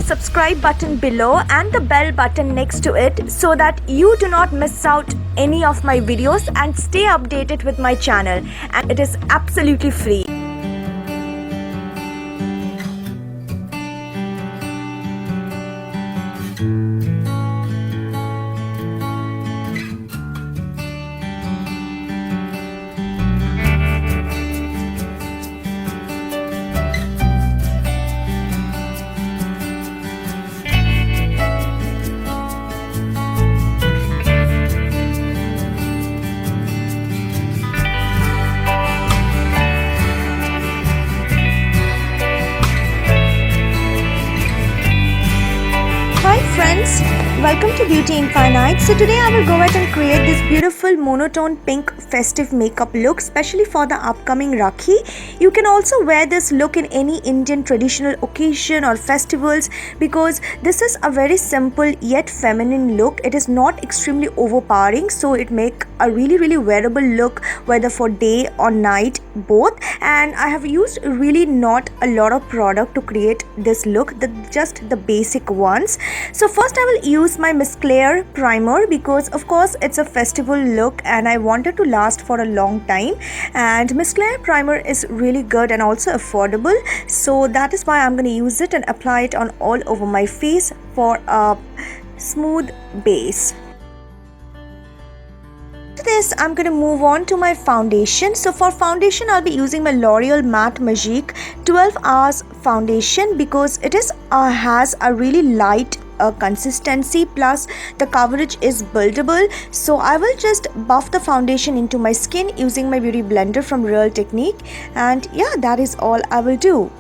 subscribe button below and the bell button next to it so that you do not miss out any of my videos and stay updated with my channel, and it is absolutely free. Friends, welcome to Beauty Infinite. So today I will go ahead and create this beautiful monotone pink festive makeup look, especially for the upcoming Rakhi. You can also wear this look in any Indian traditional occasion or festivals because this is a very simple yet feminine look. It is not extremely overpowering, so it makes a really wearable look whether for day or night both. And I have used really not a lot of product to create this look, just the basic ones. So first I will use my mascara primer because of course it's a festival look and I wanted to last for a long time, and mascara primer is really good and also affordable, so that is why I'm going to use it and apply it on all over my face for a smooth base. This I'm going to move on to my foundation. So for foundation I'll be using my L'Oreal Matte Magique 12 hours foundation because it is has a really light consistency, plus the coverage is buildable. So I will just buff the foundation into my skin using my beauty blender from Real Technique, and yeah, that is all I will do.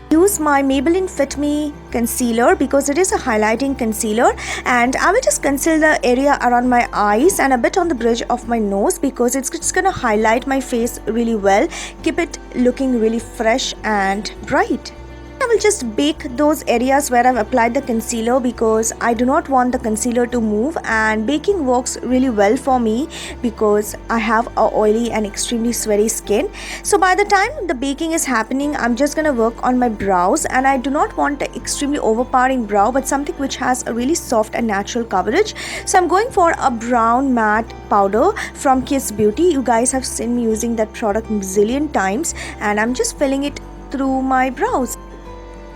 Use my Maybelline Fit Me Concealer because it is a highlighting concealer, and I will just conceal the area around my eyes and a bit on the bridge of my nose because it's just gonna highlight my face really well, keep it looking really fresh and bright. I will just bake those areas where I've applied the concealer because I do not want the concealer to move, and baking works really well for me because I have a oily and extremely sweaty skin. So by the time the baking is happening, I'm just gonna work on my brows, and I do not want an extremely overpowering brow but something which has a really soft and natural coverage. So I'm going for a brown matte powder from Kiss Beauty. You guys have seen me using that product a zillion times, and I'm just filling it through my brows.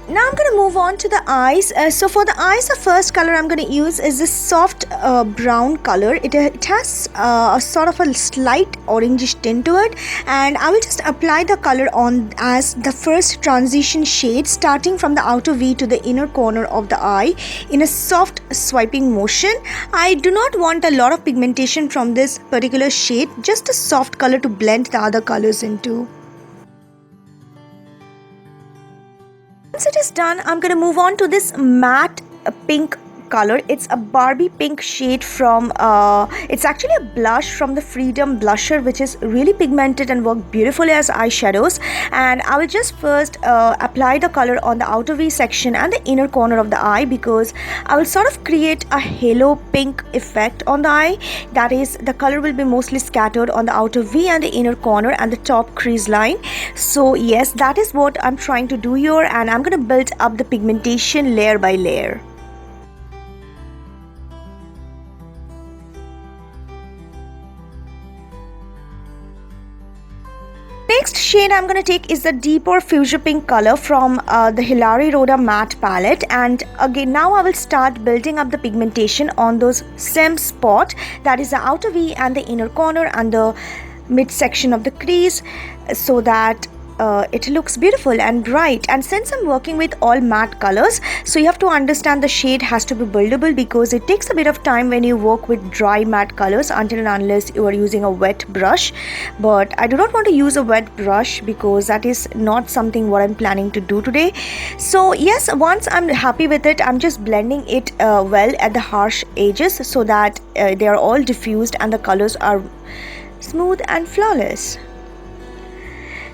Now I'm going to move on to the eyes. So for the eyes, the first color I'm going to use is this soft brown color. It has a sort of a slight orangish tint to it, and I will just apply the color on as the first transition shade, starting from the outer V to the inner corner of the eye in a soft swiping motion. I do not want a lot of pigmentation from this particular shade, just a soft color to blend the other colors into. Once it is done, I'm going to move on to this matte pink color. It's a Barbie pink shade from it's actually a blush from the Freedom blusher, which is really pigmented and work beautifully as eyeshadows. And I will just first apply the color on the outer V section and the inner corner of the eye because I will sort of create a halo pink effect on the eye. That is, the color will be mostly scattered on the outer V and the inner corner and the top crease line. So yes, that is what I'm trying to do here, and I'm going to build up the pigmentation layer by layer. Next shade I'm going to take is the deeper fuchsia pink color from the Hilary Rhoda matte palette, and again now I will start building up the pigmentation on those same spot, that is the outer V and the inner corner and the midsection of the crease, so that it looks beautiful and bright. And since I'm working with all matte colors, so you have to understand the shade has to be buildable because it takes a bit of time when you work with dry matte colors until and unless you are using a wet brush. But I do not want to use a wet brush because that is not something what I'm planning to do today. So yes, once I'm happy with it, I'm just blending it well at the harsh edges so that they are all diffused and the colors are smooth and flawless.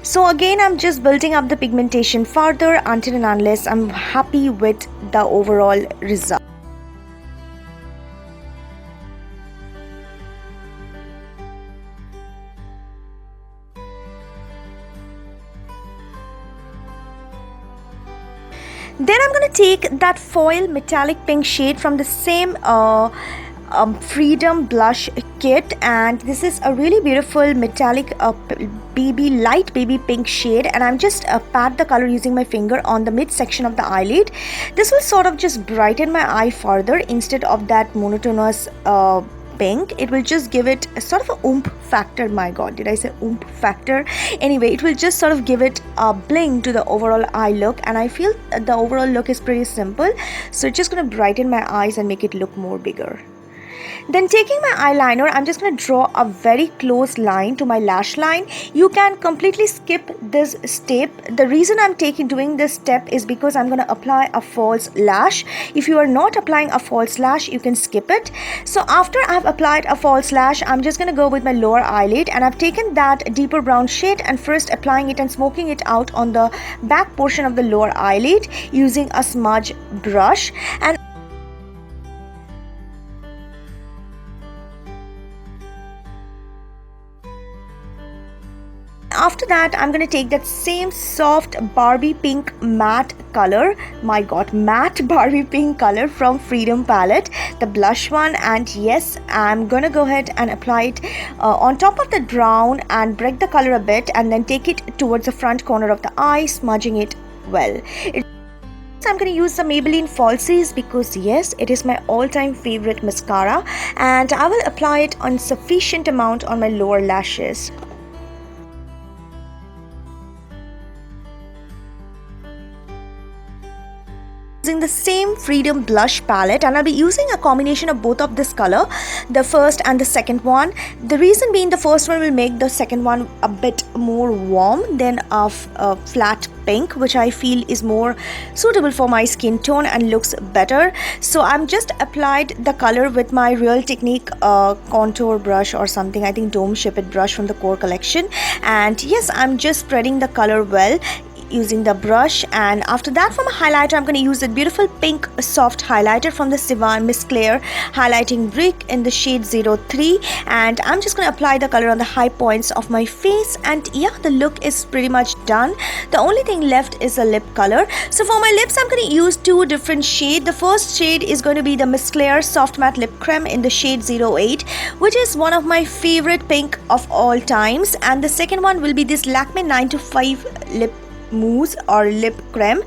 So again, I'm just building up the pigmentation further until and unless I'm happy with the overall result. Then I'm going to take that foil metallic pink shade from the same Freedom blush kit, and this is a really beautiful metallic light baby pink shade, and I'm just pat the color using my finger on the midsection of the eyelid. This will sort of just brighten my eye further instead of that monotonous pink. It will just give it a sort of a oomph factor. My god, did I say oomph factor? Anyway, it will just sort of give it a bling to the overall eye look, and I feel the overall look is pretty simple, so it's just going to brighten my eyes and make it look more bigger. Then taking my eyeliner, I'm just going to draw a very close line to my lash line. You can completely skip this step. The reason I'm doing this step is because I'm going to apply a false lash. If you are not applying a false lash, you can skip it. So after I've applied a false lash, I'm just going to go with my lower eyelid, and I've taken that deeper brown shade and first applying it and smoking it out on the back portion of the lower eyelid using a smudge brush. And after that, I'm going to take that same soft Barbie pink matte color, my god, matte Barbie pink color from Freedom palette, the blush one, and yes, I'm going to go ahead and apply it on top of the brown and break the color a bit, and then take it towards the front corner of the eye, smudging it well. I'm going to use the Maybelline Falsies because yes, it is my all-time favorite mascara, and I will apply it on sufficient amount on my lower lashes. Using the same Freedom blush palette, and I'll be using a combination of both of this color, the first and the second one. The reason being, the first one will make the second one a bit more warm than a flat pink, which I feel is more suitable for my skin tone and looks better. So I'm just applied the color with my Real Technique contour brush or something, I think Dome Ship-It brush from the Core collection, and yes, I'm just spreading the color well using the brush. And after that, for my highlighter, I'm going to use a beautiful pink soft highlighter from the Sivan Miss Claire highlighting brick in the shade 03, and I'm just going to apply the color on the high points of my face, and yeah, the look is pretty much done. The only thing left is a lip color. So for my lips, I'm going to use two different shades. The first shade is going to be the Miss Claire soft matte lip creme in the shade 08, which is one of my favorite pink of all times, and the second one will be this Lakme 9 to 5 lip mousse or lip creme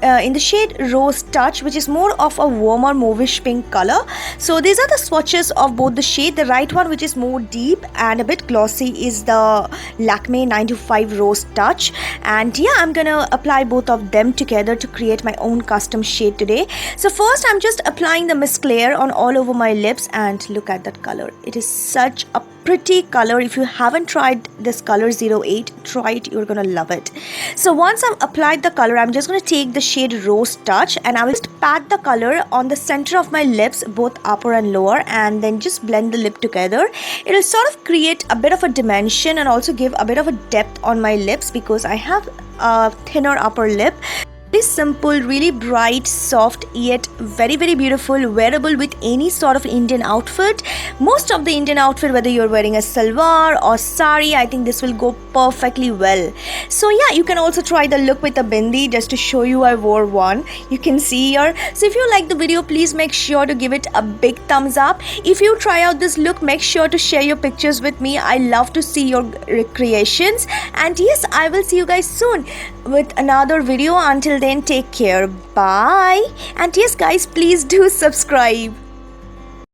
in the shade Rose Touch, which is more of a warmer mauvish pink color. So these are the swatches of both the shade. The right one, which is more deep and a bit glossy, is the Lakme 9 to 5 Rose Touch, and yeah, I'm gonna apply both of them together to create my own custom shade today. So first, I'm just applying the Miss Claire on all over my lips, and look at that color. It is such a pretty color. If you haven't tried this color 08, try it, you're gonna love it. So once I've applied the color, I'm just going to take the shade Rose Touch, and I will just pat the color on the center of my lips, both upper and lower, and then just blend the lip together. It will sort of create a bit of a dimension and also give a bit of a depth on my lips because I have a thinner upper lip. Very simple, really bright, soft, yet very beautiful, wearable with any sort of Indian outfit. Most of the Indian outfit, whether you're wearing a salwar or sari, I think this will go perfectly well. So yeah, you can also try the look with a bindi, just to show you I wore one. You can see here. So if you like the video, please make sure to give it a big thumbs up. If you try out this look, make sure to share your pictures with me. I love to see your recreations. And yes, I will see you guys soon with another video. Until then, take care. Bye. And yes guys, please do subscribe.